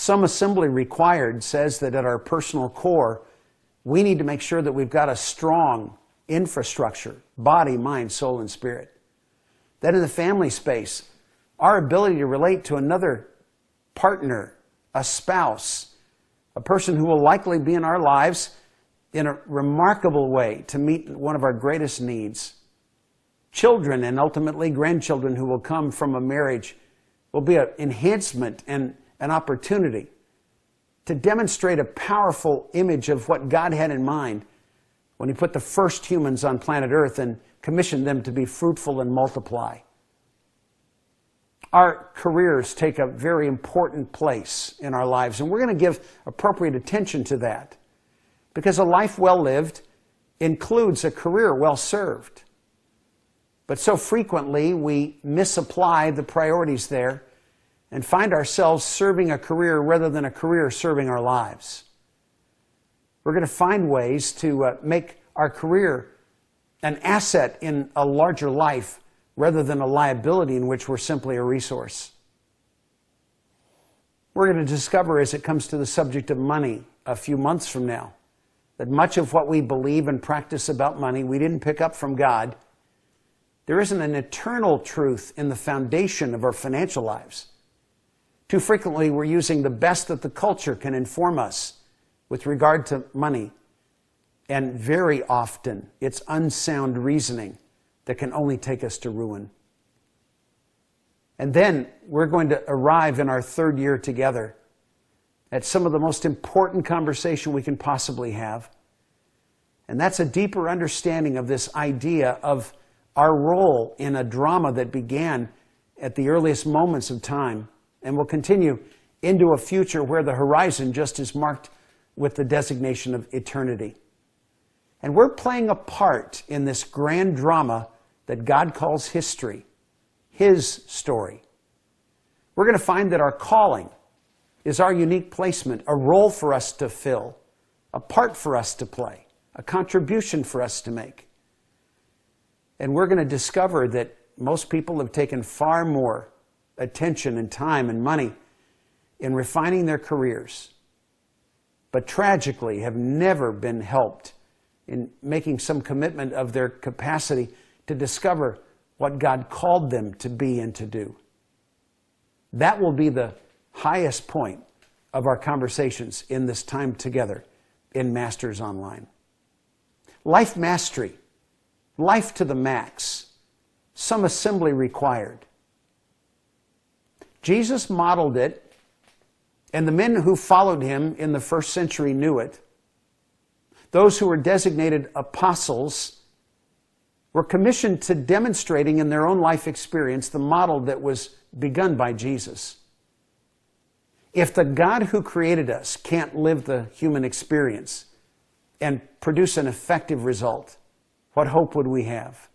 Some assembly required says that at our personal core, we need to make sure that we've got a strong infrastructure, body, mind, soul, and spirit. That in the family space, our ability to relate to another partner, a spouse, a person who will likely be in our lives in a remarkable way to meet one of our greatest needs. Children and ultimately grandchildren who will come from a marriage will be an enhancement and an opportunity to demonstrate a powerful image of what God had in mind when He put the first humans on planet Earth and commissioned them to be fruitful and multiply. Our careers take a very important place in our lives, and we're going to give appropriate attention to that because a life well lived includes a career well served. But so frequently we misapply the priorities there and find ourselves serving a career rather than a career serving our lives. We're going to find ways to make our career an asset in a larger life rather than a liability in which we're simply a resource. We're going to discover as it comes to the subject of money a few months from now that much of what we believe and practice about money we didn't pick up from God. There isn't an eternal truth in the foundation of our financial lives. Too frequently, we're using the best that the culture can inform us with regard to money. And very often, it's unsound reasoning that can only take us to ruin. And then we're going to arrive in our third year together at some of the most important conversation we can possibly have. And that's a deeper understanding of this idea of our role in a drama that began at the earliest moments of time and will continue into a future where the horizon just is marked with the designation of eternity. And we're playing a part in this grand drama that God calls history, His story. We're going to find that our calling is our unique placement, a role for us to fill, a part for us to play, a contribution for us to make. And we're going to discover that most people have taken far more attention and time and money in refining their careers, but tragically have never been helped in making some commitment of their capacity to discover what God called them to be and to do. That will be the highest point of our conversations in this time together in Masters Online. Life mastery, life to the max, some assembly required. Jesus modeled it, and the men who followed Him in the first century knew it. Those who were designated apostles were commissioned to demonstrating in their own life experience the model that was begun by Jesus. If the God who created us can't live the human experience and produce an effective result, what hope would we have?